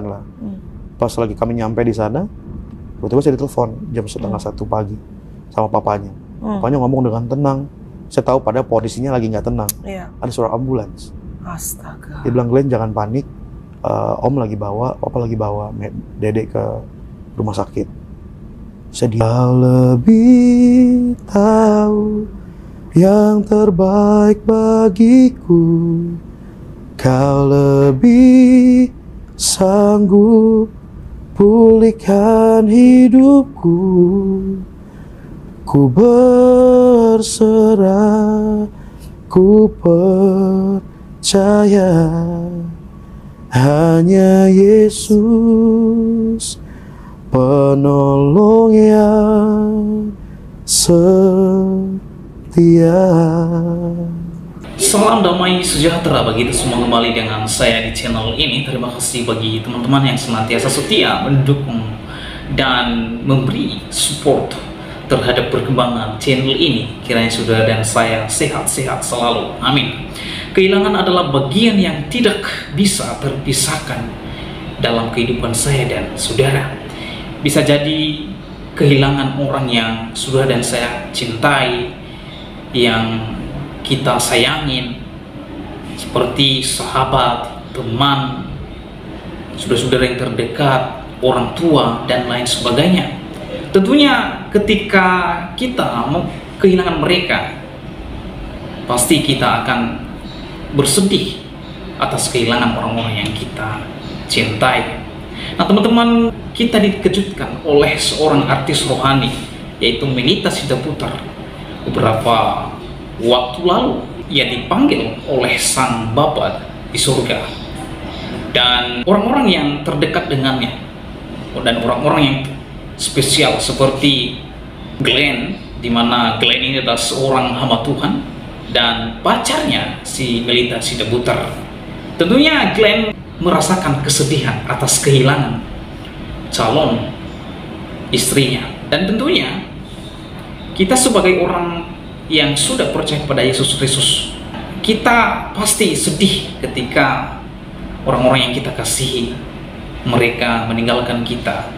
lah. Pas lagi kami nyampe di sana, tiba-tiba saya ditelepon jam 1:30 pagi sama papanya. Papanya ngomong dengan tenang. Saya tahu pada posisinya lagi nggak tenang. Ada suara ambulans. Astaga. Dia bilang, Glenn jangan panik. Om lagi bawa, papa lagi bawa dedek ke rumah sakit. Saya dia lebih tahu yang terbaik bagiku. Kau lebih sanggup pulihkan hidupku. Ku berserah, ku percaya hanya Yesus penolong yang setia. Salam damai sejahtera bagi kita semua, kembali dengan saya di channel ini. Terima kasih bagi teman-teman yang senantiasa setia mendukung dan memberi support terhadap perkembangan channel ini. Kiranya saudara dan saya sehat-sehat selalu, amin. Kehilangan adalah bagian yang tidak bisa terpisahkan dalam kehidupan saya dan saudara. Bisa jadi kehilangan orang yang saudara dan saya cintai, yang kita sayangin, seperti sahabat, teman, saudara-saudara yang terdekat, orang tua, dan lain sebagainya. Tentunya ketika kita mau kehilangan mereka, pasti kita akan bersedih atas kehilangan orang-orang yang kita cintai. Nah teman-teman, kita dikejutkan oleh seorang artis rohani, yaitu Melita Sidaputar. Beberapa waktu lalu ia dipanggil oleh Sang Bapa di surga, dan orang-orang yang terdekat dengannya dan orang-orang yang spesial seperti Glenn, di mana Glenn ini adalah seorang hamba Tuhan dan pacarnya si Melita Sidaputar. Tentunya Glenn merasakan kesedihan atas kehilangan calon istrinya, dan tentunya kita sebagai orang yang sudah percaya kepada Yesus Kristus, kita pasti sedih ketika orang-orang yang kita kasihi mereka meninggalkan kita.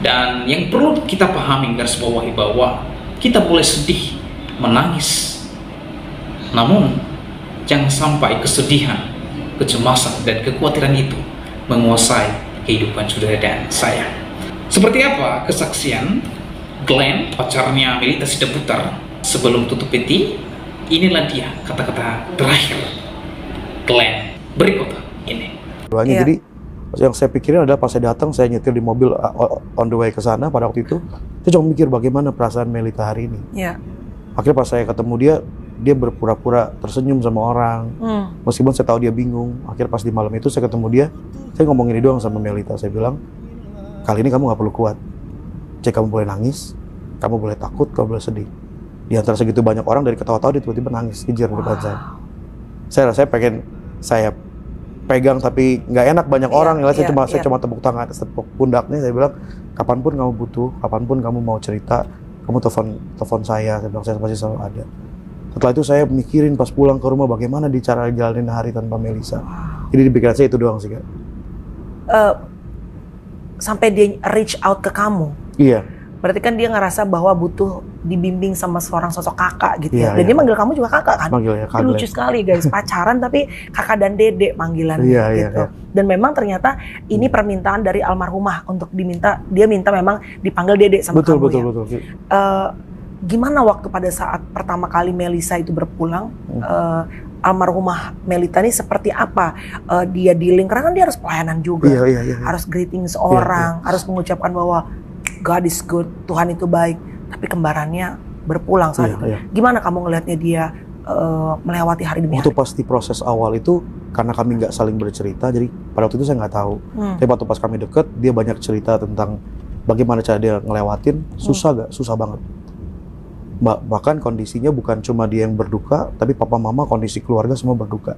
Dan yang perlu kita pahami garis bawahi bahwa kita boleh sedih, menangis, namun jangan sampai kesedihan, kecemasan, dan kekhawatiran itu menguasai kehidupan saudara dan saya. Seperti apa kesaksian Glenn, pacarnya Melita Sidaputar? Sebelum tutup peti, inilah dia kata-kata terakhir Glenn berikut ini. Jadi yang saya pikirin adalah pas saya datang, saya nyetir di mobil on the way ke sana pada waktu itu, saya cuma mikir bagaimana perasaan Melita hari ini. Akhirnya pas saya ketemu dia berpura-pura tersenyum sama orang, meskipun saya tahu dia bingung. Akhirnya pas di malam itu saya ketemu dia, saya ngomong ini doang sama Melita, saya bilang, kali ini kamu gak perlu kuat. Kamu boleh nangis, kamu boleh takut, kamu boleh sedih. Di antara segitu banyak orang, dari ketawa-tawa dia tiba-tiba nangis, kejar di depan saya. Saya pengen saya pegang tapi nggak enak banyak orang. Saya cuma tepuk tangan, tepuk pundaknya. Saya bilang, kapanpun kamu butuh, kapanpun kamu mau cerita, kamu telepon saya. Saya bilang, saya pasti selalu ada. Setelah itu saya mikirin pas pulang ke rumah bagaimana cara jalanin hari tanpa Melisa. Jadi di pikiran saya itu doang sih, Kak. Sampai dia reach out ke kamu. Iya. Berarti kan dia ngerasa bahwa butuh dibimbing sama seorang sosok kakak gitu ya. Dan Iya. dia manggil kamu juga kakak kan? Manggil ya, Kak. Lucu sekali guys, pacaran tapi kakak dan dedek panggilannya gitu. Iya. Dan memang ternyata ini permintaan dari almarhumah untuk dia minta memang dipanggil dedek sama kamu ya. Betul. Gimana waktu pada saat pertama kali Melisa itu berpulang, almarhumah Melita ini seperti apa dia dealing, karena kan dia harus pelayanan juga, harus greeting seorang, harus mengucapkan bahwa God is good, Tuhan itu baik, tapi kembarannya berpulang saat itu. Gimana kamu ngelihatnya dia melewati hari demi hari? Waktu pas di proses awal itu, karena kami nggak saling bercerita, jadi pada waktu itu saya nggak tahu. Tapi waktu pas kami deket, dia banyak cerita tentang bagaimana cara dia ngelewatin, susah banget. Bahkan kondisinya bukan cuma dia yang berduka, tapi papa mama, kondisi keluarga semua berduka.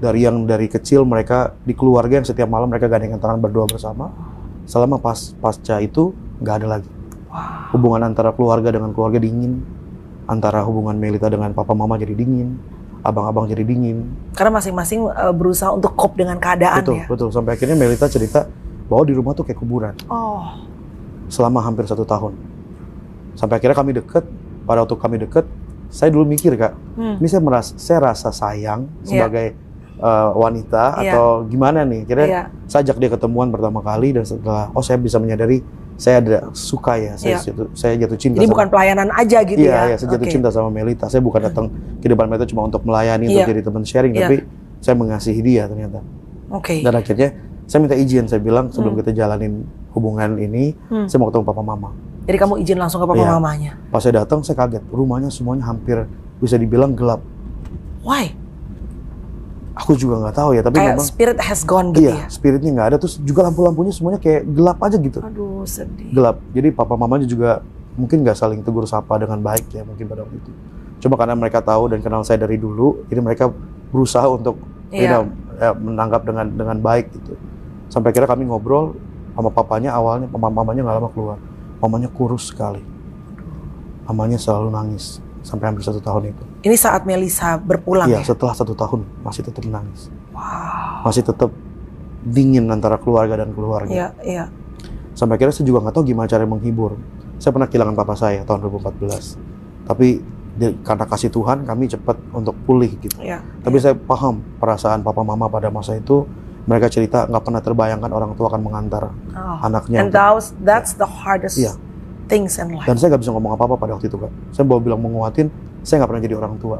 Dari kecil mereka di keluarga yang setiap malam mereka gandengan tangan berdoa bersama, selama pasca itu nggak ada lagi. Hubungan antara keluarga dengan keluarga dingin, antara hubungan Melita dengan papa mama jadi dingin, abang-abang jadi dingin. Karena masing-masing berusaha untuk cope dengan keadaan. Betul, ya? Betul. Sampai akhirnya Melita cerita bahwa di rumah tuh kayak kuburan. Selama hampir 1 tahun. Sampai akhirnya kami deket. Pada waktu kami deket, saya dulu mikir Kak, ini saya rasa sayang sebagai wanita atau gimana nih. Akhirnya saya ajak dia ketemuan pertama kali dan setelah, saya bisa menyadari saya ada suka ya, saya jatuh cinta. Jadi bukan pelayanan aja gitu ya? Iya, saya jatuh cinta sama Melita. Saya bukan datang ke depan Melita cuma untuk melayani, untuk jadi teman sharing, tapi saya mengasihi dia ternyata. Dan akhirnya saya minta izin, saya bilang sebelum kita jalanin hubungan ini, saya mau ketemu papa mama. Jadi kamu izin langsung ke papa mamanya? Pas saya datang, saya kaget. Rumahnya semuanya hampir bisa dibilang gelap. Why? Aku juga nggak tahu ya, tapi kayak memang spirit has gone gitu ya? Spiritnya nggak ada, terus juga lampu-lampunya semuanya kayak gelap aja gitu. Aduh, sedih. Gelap, jadi papa mamanya juga mungkin nggak saling tegur sapa dengan baik ya mungkin pada waktu itu. Cuma karena mereka tahu dan kenal saya dari dulu, jadi mereka berusaha untuk menanggap dengan baik gitu. Sampai akhirnya kami ngobrol sama papanya awalnya, mamanya nggak lama keluar. Mamanya kurus sekali, mamanya selalu nangis sampai hampir 1 tahun itu. Ini saat Melisa berpulang ya? Setelah 1 tahun masih tetap menangis. Masih tetap dingin antara keluarga dan keluarga. Sampai akhirnya saya juga nggak tahu gimana cara menghibur. Saya pernah kehilangan papa saya tahun 2014. Tapi karena kasih Tuhan kami cepat untuk pulih gitu. Tapi saya paham perasaan papa mama pada masa itu. Mereka cerita nggak pernah terbayangkan orang tua akan mengantar anaknya. And that's the hardest things in life. Dan saya nggak bisa ngomong apa-apa pada waktu itu Kak. Saya mau bilang menguatin, saya nggak pernah jadi orang tua.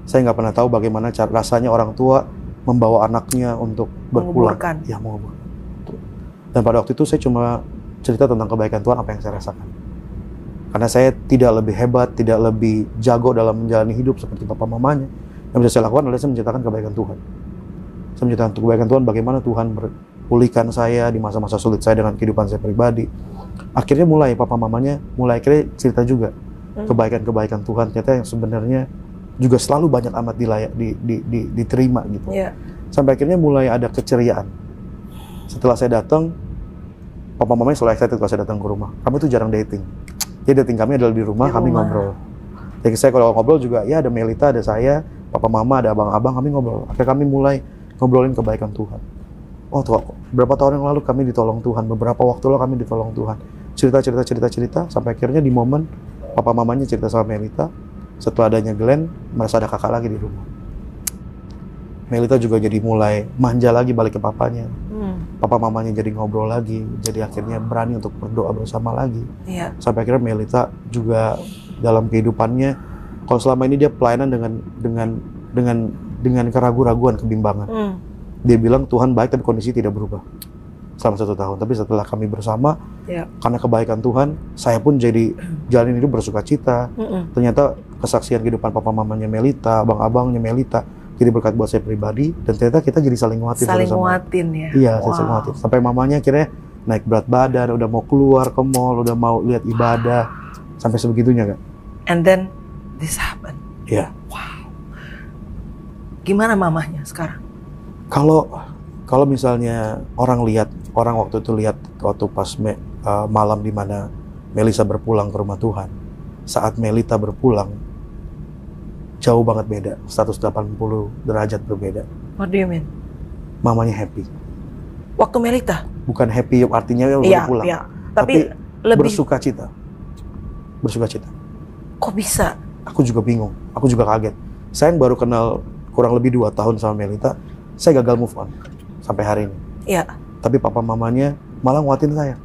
Saya nggak pernah tahu bagaimana rasanya orang tua membawa anaknya untuk berpulang. Menguburkan. Dan pada waktu itu saya cuma cerita tentang kebaikan Tuhan, apa yang saya rasakan. Karena saya tidak lebih hebat, tidak lebih jago dalam menjalani hidup seperti papa mamanya. Yang bisa saya lakukan adalah saya menceritakan kebaikan Tuhan. Saya menceritakan kebaikan Tuhan, bagaimana Tuhan pulihkan saya di masa-masa sulit saya dengan kehidupan saya pribadi. Akhirnya mulai papa mamanya akhirnya cerita juga kebaikan-kebaikan Tuhan ternyata yang sebenarnya juga selalu banyak amat diterima gitu. Sampai akhirnya mulai ada keceriaan. Setelah saya datang, papa mamanya selalu excited kalau saya datang ke rumah. Kami tuh jarang dating. Jadi dating kami adalah di rumah, kami ngobrol. Jadi saya kalau ngobrol juga ada Melita, ada saya, papa mama, ada abang-abang, kami ngobrol. Akhirnya kami mulai ngobrolin kebaikan Tuhan. Tuh, berapa tahun yang lalu kami ditolong Tuhan, beberapa waktu lalu kami ditolong Tuhan. Cerita, sampai akhirnya di momen papa mamanya cerita sama Melita, setelah adanya Glenn, merasa ada kakak lagi di rumah. Melita juga jadi mulai manja lagi balik ke papanya. Papa mamanya jadi ngobrol lagi, jadi akhirnya berani untuk berdoa bersama lagi. Sampai akhirnya Melita juga dalam kehidupannya, kalau selama ini dia pelayanan dengan keraguan-raguan, kebimbangan. Dia bilang Tuhan baik tapi kondisi tidak berubah selama 1 tahun. Tapi setelah kami bersama, karena kebaikan Tuhan, saya pun jadi jalanin hidup bersuka cita. Ternyata kesaksian kehidupan papa mamanya Melita, abang-abangnya Melita, jadi berkat buat saya pribadi. Dan ternyata kita jadi saling nguatin. Saling nguatin ya? Iya, saling nguatin. Sampai mamanya akhirnya naik berat badan, udah mau keluar ke mall, udah mau lihat ibadah. Sampai sebegitunya Kak. And then this happened? Iya. Wow. Gimana mamanya sekarang? Kalau misalnya orang waktu itu lihat waktu pas malam di mana Melisa berpulang ke rumah Tuhan, saat Melita berpulang jauh banget beda, 180 derajat berbeda. What do you mean? Mamanya happy. Waktu Melita? Bukan happy artinya udah pulang, tapi lebih bersuka cita. Kok bisa? Aku juga bingung, aku juga kaget. Saya baru kenal kurang lebih 2 tahun sama Melita. Saya gagal move on sampai hari ini. Tapi papa mamanya malah nguatin saya.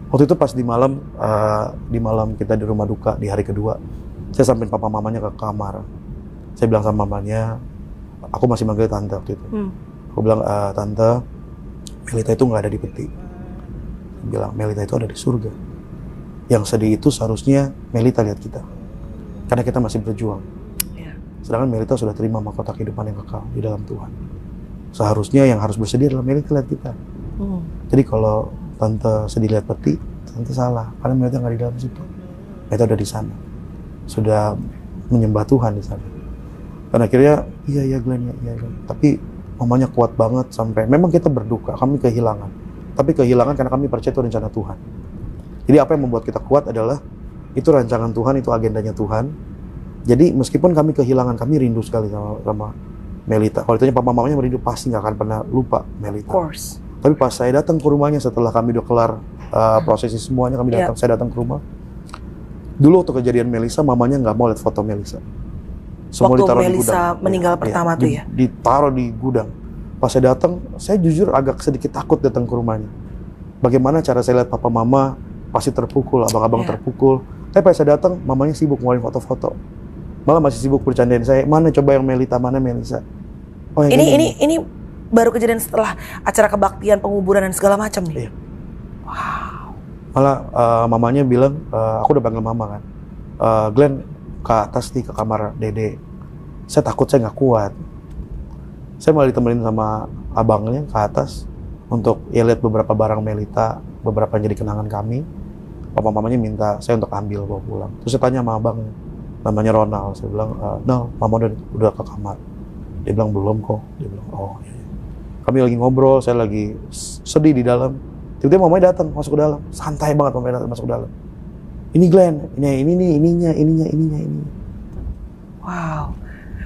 Waktu itu pas di malam kita di rumah duka di hari kedua, saya sampein papa mamanya ke kamar. Saya bilang sama mamanya, aku masih manggil tante waktu itu. Aku bilang, tante, Melita itu nggak ada di peti. Saya bilang, Melita itu ada di surga. Yang sedih itu seharusnya Melita lihat kita, karena kita masih berjuang. Sedangkan Melita sudah terima mahkota kehidupan yang kekal di dalam Tuhan. Seharusnya yang harus bersedih adalah Melita lihat kita. Jadi kalau tante sedih lihat peti, tante salah. Karena Melita nggak di dalam situ. Melita udah di sana. Sudah menyembah Tuhan di sana. Dan akhirnya, iya Glenn. Tapi mamanya kuat banget sampai, memang kita berduka, kami kehilangan. Tapi kehilangan karena kami percaya itu rencana Tuhan. Jadi apa yang membuat kita kuat adalah, itu rancangan Tuhan, itu agendanya Tuhan. Jadi meskipun kami kehilangan, kami rindu sekali sama Melita. Kalau ditanya papa mamanya merindu, pasti nggak akan pernah lupa Melita. Of course. Tapi pas saya datang ke rumahnya setelah kami udah kelar prosesi semuanya, saya datang ke rumah. Dulu waktu kejadian Melisa, mamanya nggak mau lihat foto Melisa. Semua waktu ditaruh Melisa di gudang. meninggal pertama tuh ya? Ditaruh di gudang. Pas saya datang, saya jujur agak sedikit takut datang ke rumahnya. Bagaimana cara saya lihat papa mama, pasti terpukul, abang-abang terpukul. Tapi pas saya datang, mamanya sibuk ngeluarin foto-foto. Malah masih sibuk bercandain saya, mana coba yang Melita, mana Melisa. Oh, ini baru kejadian setelah acara kebaktian, penguburan dan segala macam nih. Iya. Wow. Malah mamanya bilang, aku udah panggil mama kan, Glenn ke atas nih ke kamar Dede. Saya takut saya nggak kuat. Saya malah ditemenin sama abangnya ke atas untuk lihat beberapa barang Melita, beberapa yang jadi kenangan kami. Papa mamanya minta saya untuk ambil bawa pulang. Terus saya tanya sama abangnya, namanya Ronald. Saya bilang, Nal, mama udah ke kamar. Dia bilang belum kok. Dia bilang, oh iya. Kami lagi ngobrol, saya lagi sedih di dalam. Tiba-tiba mamanya datang masuk ke dalam, santai banget mamanya datang masuk ke dalam. Ini Glenn, ininya. Wow.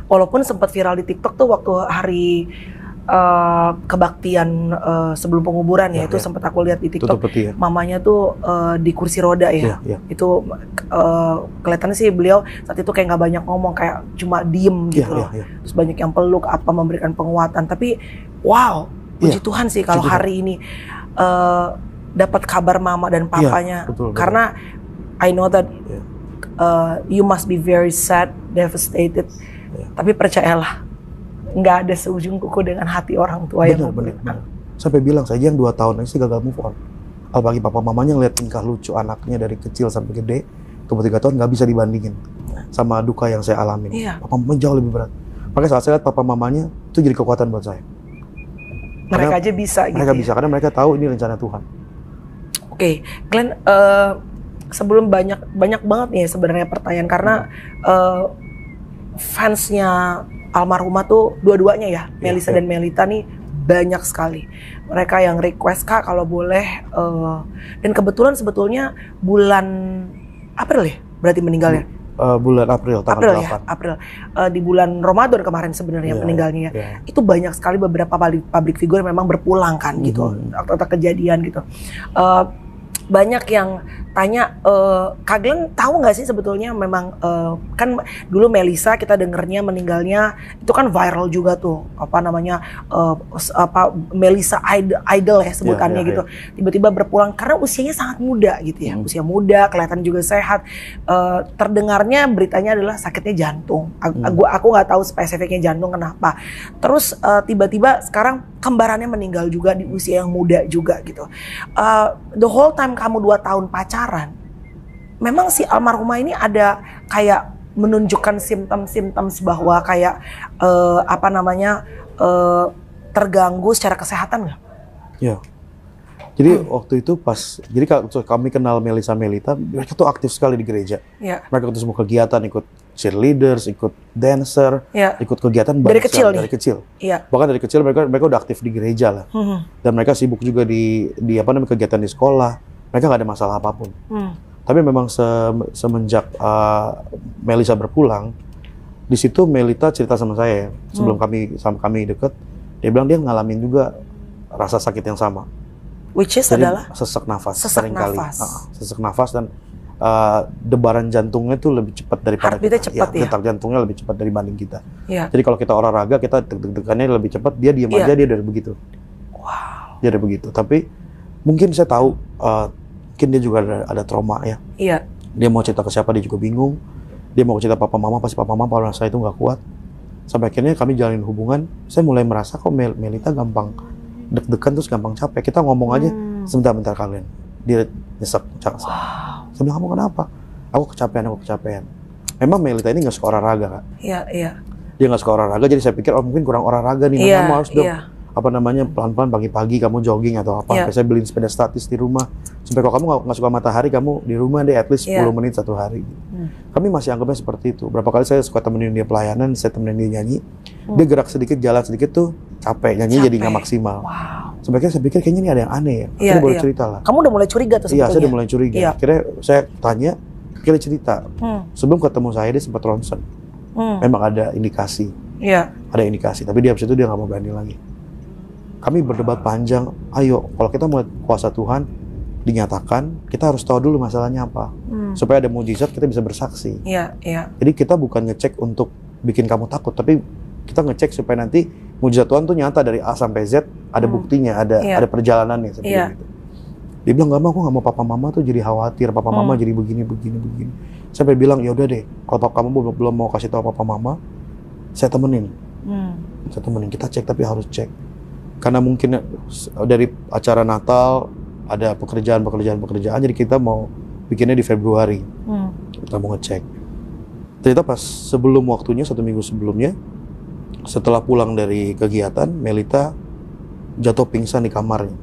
Walaupun sempat viral di TikTok tuh waktu hari kebaktian sebelum penguburan ya, itu sempat aku lihat di TikTok. Mamanya tuh di kursi roda ya. Itu kelihatannya sih beliau saat itu kayak nggak banyak ngomong, kayak cuma diem gitu loh. Terus banyak yang peluk, memberikan penguatan. Tapi wow, puji Tuhan sih kalau hari ini dapat kabar mama dan papanya. Betul. Karena I know that you must be very sad, devastated. Tapi percayalah, nggak ada seujung kuku dengan hati orang tua yang benar. Sampai bilang saja yang 2 tahun sih gagal move on. Apalagi papa mamanya ngeliat tingkah lucu anaknya dari kecil sampai gede, ke 3 tahun nggak bisa dibandingin sama duka yang saya alamin. Papa mamanya jauh lebih berat. Makanya saat saya lihat papa mamanya itu jadi kekuatan buat saya. Mereka aja bisa gitu. Mereka bisa karena mereka tahu ini rencana Tuhan. Oke, Glenn, sebelum banyak banget nih sebenarnya pertanyaan karena fansnya almarhumah tuh dua-duanya ya, Melisa dan Melita nih banyak sekali. Mereka yang request, Kak kalau boleh, dan kebetulan sebetulnya bulan April ya berarti meninggalnya? Bulan April, tanggal 8. Ya, April. Di bulan Ramadan kemarin sebenarnya meninggalnya. Itu banyak sekali beberapa public figure memang berpulang kan gitu, atau kejadian gitu. Banyak yang tanya, Kak Glenn tahu nggak sih sebetulnya memang kan dulu Melisa kita dengernya meninggalnya itu kan viral juga tuh, apa namanya, Melisa idol ya sebutannya gitu. Tiba-tiba berpulang karena usianya sangat muda gitu ya, usia muda, kelihatan juga sehat. Terdengarnya beritanya adalah sakitnya jantung. Aku nggak tahu spesifiknya jantung kenapa. Terus tiba-tiba sekarang kembarannya meninggal juga di usia yang muda juga gitu. The whole time kamu 2 tahun pacaran, memang si almarhumah ini ada kayak menunjukkan simptom-simptom bahwa kayak terganggu secara kesehatan nggak? Ya. Jadi waktu itu jadi kami kenal Melisa Melita, mereka tuh aktif sekali di gereja. Mereka ikut semua kegiatan, ikut cheerleaders, ikut dancer, ikut kegiatan dari kecil nih. Dari kecil. Bahkan dari kecil mereka udah aktif di gereja lah. Dan mereka sibuk juga di kegiatan di sekolah. Mereka nggak ada masalah apapun. Tapi memang semenjak Melisa berpulang, di situ Melita cerita sama saya sebelum kami deket, dia bilang dia ngalamin juga rasa sakit yang sama. Which is jadi, adalah sesak nafas seringkali. Sesak nafas dan debaran jantungnya tuh lebih cepat daripada kita. Detak jantungnya lebih cepat dibanding kita. Jadi kalau kita olahraga, kita deg-degannya lebih cepat, dia diam aja, dia dari begitu. Wow. Dia dari begitu. Tapi mungkin saya tahu, mungkin dia juga ada trauma ya. Dia mau cerita ke siapa dia juga bingung. Dia mau cerita papa mama, pasti papa mama rasa itu nggak kuat. Sampai akhirnya kami jalanin hubungan, saya mulai merasa kok Melita gampang deg-degan terus gampang capek. Kita ngomong aja sebentar kalian. Dia nyesek. Saya bilang, kamu kenapa? Aku kecapean. Memang Melita ini nggak suka olahraga, Kak. Dia nggak suka olahraga, jadi saya pikir mungkin kurang olahraga nih. Kamu harus dong pelan-pelan pagi-pagi kamu jogging atau apa. Saya beliin sepeda statis di rumah. Supaya kalau kamu nggak suka matahari, kamu di rumah deh at least 10 menit 1 hari. Kami masih anggapnya seperti itu. Berapa kali saya suka temenin dia pelayanan, saya temenin dia nyanyi. Dia gerak sedikit, jalan sedikit tuh capek, nyanyi jadi nggak maksimal. Sebenarnya saya pikir kayaknya ini ada yang aneh ya. Saya boleh cerita lah. Kamu udah mulai curiga tuh sebetulnya? Iya, saya udah mulai curiga. Akhirnya saya tanya, Kita cerita. Sebelum ketemu saya dia sempat ronsen. Memang ada indikasi. Iya. Ada indikasi, tapi dia habis itu dia nggak mau berani lagi. Kami berdebat panjang, ayo kalau kita mau kuasa Tuhan dinyatakan, kita harus tahu dulu masalahnya apa. Supaya ada mujizat kita bisa bersaksi. Iya, iya. Jadi kita bukan ngecek untuk bikin kamu takut, tapi kita ngecek supaya nanti mujizat Tuhan tuh nyata dari A sampai Z, ada buktinya, ada perjalanannya seperti itu. Dia bilang nggak mau, aku nggak mau papa mama tuh jadi khawatir, papa mama jadi begini. Sampai bilang ya udah deh, kalau papa kamu belum mau kasih tahu papa mama, saya temenin. Saya temenin, kita cek tapi harus cek. Karena mungkin dari acara Natal ada pekerjaan, jadi kita mau bikinnya di Februari. Kita mau ngecek. Ternyata pas sebelum waktunya, 1 minggu sebelumnya, setelah pulang dari kegiatan, Melita jatuh pingsan di kamarnya.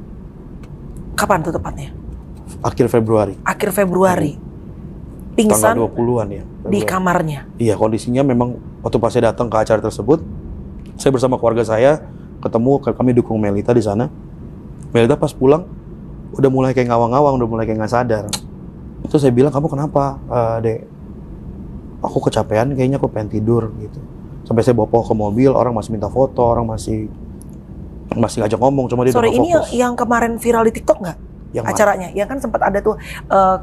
Kapan tuh tepatnya? Akhir Februari. Akhir Februari. Pingsan tanggal 20-an ya. Di kamarnya. Iya, kondisinya memang waktu pas saya datang ke acara tersebut, saya bersama keluarga saya ketemu, kami dukung Melita di sana. Melita pas pulang udah mulai kayak ngawang-ngawang, udah mulai kayak nggak sadar. Terus saya bilang, kamu kenapa, Dek? Aku kecapean, kayaknya aku pengen tidur gitu. Sampai saya bawa ke mobil, orang masih minta foto, orang masih ngajak ngomong, cuma dia Sorry, udah ini fokus. yang kemarin viral di TikTok nggak? Acaranya? Ya kan sempat ada tuh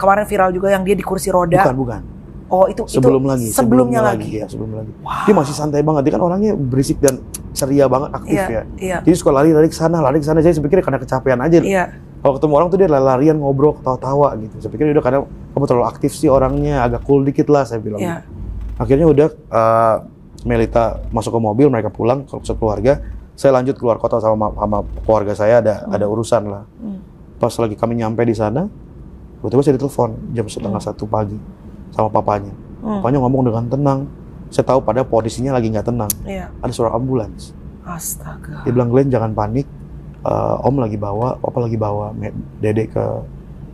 kemarin viral juga yang dia di kursi roda. Bukan. Oh itu sebelumnya lagi. Ya, sebelum lagi. Wow. Dia masih santai banget, dia kan orangnya berisik dan ceria banget, aktif ya. Iya. Jadi suka lari ke sana, saya pikir karena kecapean aja. Iya. Kalau ketemu orang tuh dia larian, ngobrol, ketawa-tawa gitu. Saya pikir udah, karena kamu terlalu aktif sih orangnya, agak cool dikit lah saya bilang. Iya. Akhirnya udah Melita masuk ke mobil, mereka pulang sekeluarga. Saya lanjut keluar kota sama keluarga saya, ada urusan lah. Pas lagi kami nyampe di sana, tiba-tiba saya ditelepon jam 1:30 pagi sama papanya. Papanya ngomong dengan tenang. Saya tahu pada posisinya lagi nggak tenang. Iya. Ada suara ambulans. Astaga. Dia bilang, Glenn jangan panik. Om lagi bawa, Papa lagi bawa Dede ke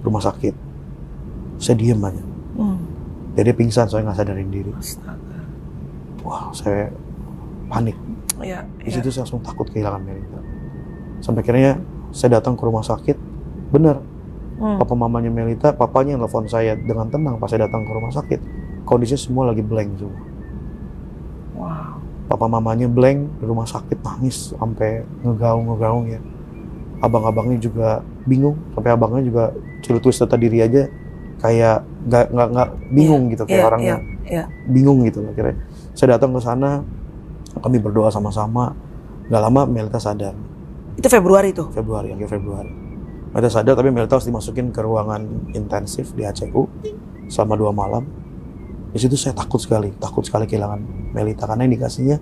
rumah sakit. Saya diem aja. Dede pingsan, soalnya nggak sadarin diri. Astaga. Wah, saya panik. Iya. Di situ saya langsung takut kehilangan Melita. Sampai akhirnya saya datang ke rumah sakit. Bener, papa mamanya Melita, papanya yang telepon saya dengan tenang pas saya datang ke rumah sakit. Kondisinya semua lagi blank semua. Wow. Papa mamanya blank di rumah sakit, nangis sampai ngegaung ya. Abang-abangnya juga bingung, sampai abangnya juga celutus tata diri aja kayak nggak bingung gitu, kayak orangnya bingung gitu loh. Akhirnya saya datang ke sana, kami berdoa sama-sama. Nggak lama Melita sadar. Itu Februari tuh? Akhir Februari. Melita sadar, tapi Melita harus dimasukin ke ruangan intensif di HCU selama 2 malam. Di situ saya takut sekali kehilangan Melita, karena indikasinya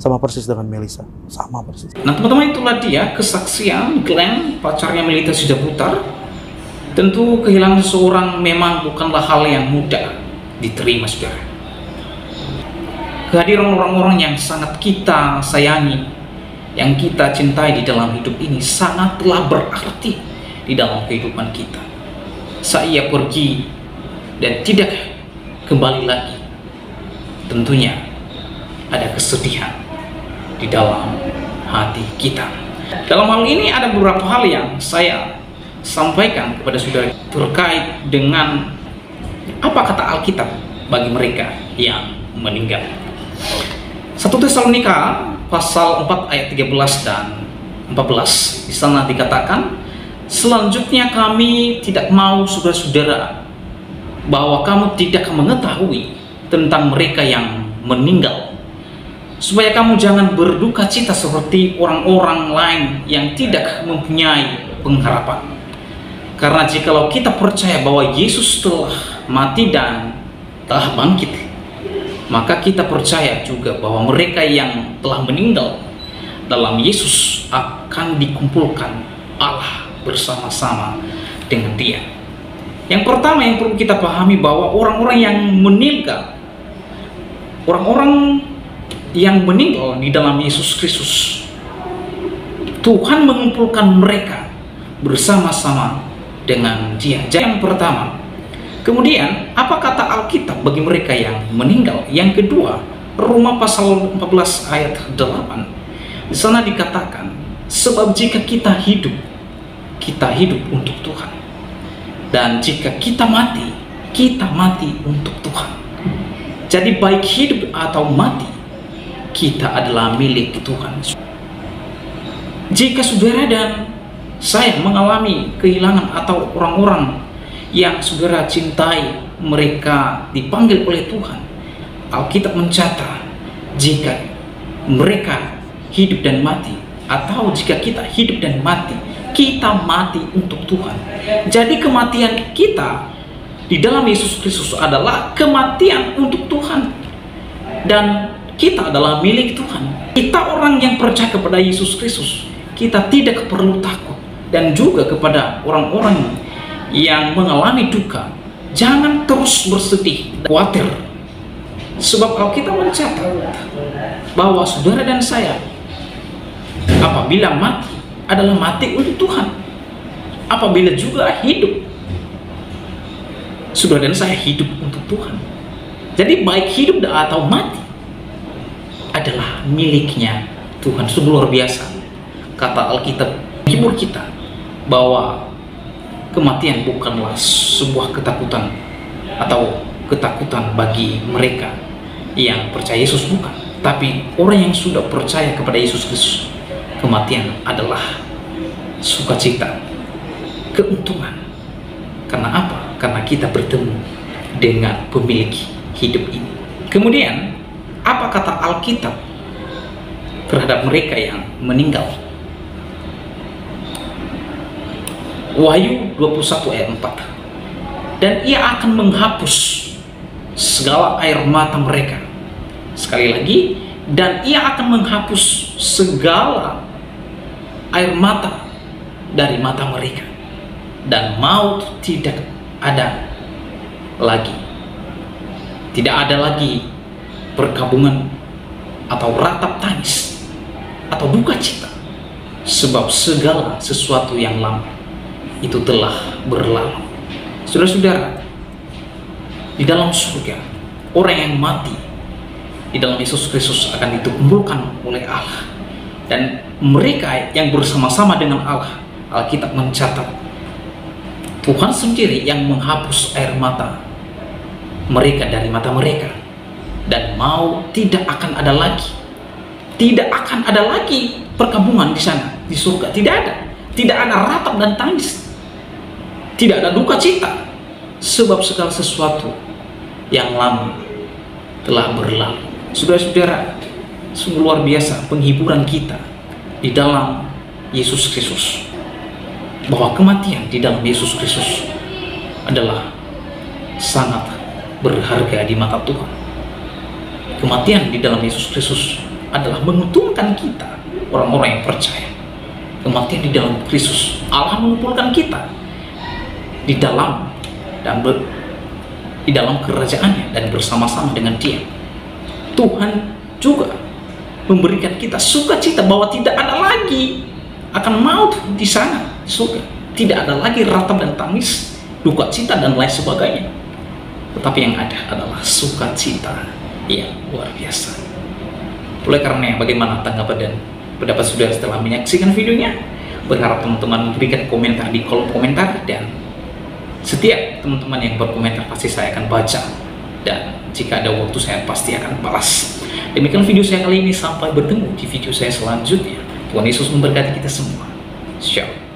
sama persis dengan Melisa, sama persis. Nah teman-teman, itulah dia kesaksian Glenn, pacarnya Melita sudah putar. Tentu kehilangan seseorang memang bukanlah hal yang mudah diterima, saudara. Kehadiran orang-orang yang sangat kita sayangi, yang kita cintai di dalam hidup ini sangatlah berarti di dalam kehidupan kita. Saat ia pergi dan tidak kembali lagi, tentunya ada kesedihan di dalam hati kita. Dalam hal ini ada beberapa hal yang saya sampaikan kepada saudara terkait dengan apa kata Alkitab bagi mereka yang meninggal. 1 Tesalonika pasal 4 ayat 13 dan 14, di sana dikatakan, selanjutnya kami tidak mau saudara-saudara bahwa kamu tidak mengetahui tentang mereka yang meninggal, supaya kamu jangan berduka cita seperti orang-orang lain yang tidak mempunyai pengharapan. Karena jikalau kita percaya bahwa Yesus telah mati dan telah bangkit, maka kita percaya juga bahwa mereka yang telah meninggal dalam Yesus akan dikumpulkan Allah bersama-sama dengan Dia. Yang pertama yang perlu kita pahami bahwa orang-orang yang meninggal, orang-orang yang meninggal di dalam Yesus Kristus, Tuhan mengumpulkan mereka bersama-sama dengan Dia. Jadi yang pertama. Kemudian, apa kata Alkitab bagi mereka yang meninggal? Yang kedua, Roma pasal 14 ayat 8. Di sana dikatakan, sebab jika kita hidup untuk Tuhan. Dan jika kita mati kita mati untuk Tuhan. Jadi baik hidup atau mati, kita adalah milik Tuhan. Jika saudara dan saya mengalami kehilangan atau orang-orang yang saudara cintai, mereka dipanggil oleh Tuhan, Alkitab mencatat jika mereka hidup dan mati, atau jika kita hidup dan mati, kita mati untuk Tuhan. Jadi kematian kita di dalam Yesus Kristus adalah kematian untuk Tuhan, dan kita adalah milik Tuhan. Kita orang yang percaya kepada Yesus Kristus, kita tidak perlu takut. Dan juga kepada orang-orang yang mengalami duka, jangan terus bersedih, khawatir. Sebab Alkitab mencatat bahwa saudara dan saya apabila mati adalah mati untuk Tuhan. Apabila juga hidup, saudara dan saya hidup untuk Tuhan. Jadi baik hidup atau mati adalah miliknya Tuhan. Sungguh luar biasa kata Alkitab menghibur kita bahwa kematian bukanlah sebuah ketakutan atau ketakutan bagi mereka yang percaya Yesus, bukan. Tapi orang yang sudah percaya kepada Yesus Kristus, kematian adalah sukacita, keuntungan. Karena apa? Karena kita bertemu dengan pemilik hidup ini. Kemudian, apa kata Alkitab terhadap mereka yang meninggal? Wahyu 21 ayat 4. Dan ia akan menghapus segala air mata mereka. Sekali lagi, dan ia akan menghapus segala air mata dari mata mereka, dan maut tidak ada lagi. Tidak ada lagi perkabungan atau ratap tangis atau duka cita, sebab segala sesuatu yang lama itu telah berlalu. Saudara-saudara, di dalam surga, orang yang mati di dalam Yesus Kristus akan dikumpulkan oleh Allah, dan mereka yang bersama-sama dengan Allah, Alkitab mencatat Tuhan sendiri yang menghapus air mata mereka dari mata mereka, dan maut tidak akan ada lagi. Tidak akan ada lagi perkabungan di sana, di surga. Tidak ada. Tidak ada ratap dan tangis. Tidak ada duka cita, sebab segala sesuatu yang lama telah berlalu. Saudara-saudara, sungguh luar biasa penghiburan kita di dalam Yesus Kristus, bahwa kematian di dalam Yesus Kristus adalah sangat berharga di mata Tuhan. Kematian di dalam Yesus Kristus adalah menguntungkan kita, orang-orang yang percaya. Kematian di dalam Kristus, Allah mengumpulkan kita di dalam kerajaannya dan bersama-sama dengan Dia. Tuhan juga memberikan kita sukacita bahwa tidak ada lagi akan maut di sana, di surga. Tidak ada lagi ratap dan tangis, duka cita dan lain sebagainya. Tetapi yang ada adalah sukacita yang luar biasa. Oleh karena bagaimana tanggapan dan pendapat saudara setelah menyaksikan videonya? Berharap teman-teman memberikan komentar di kolom komentar, dan setiap teman-teman yang berkomentar pasti saya akan baca, dan jika ada waktu saya pasti akan balas. Demikian video saya kali ini, sampai bertemu di video saya selanjutnya. Tuhan Yesus memberkati kita semua. Shalom.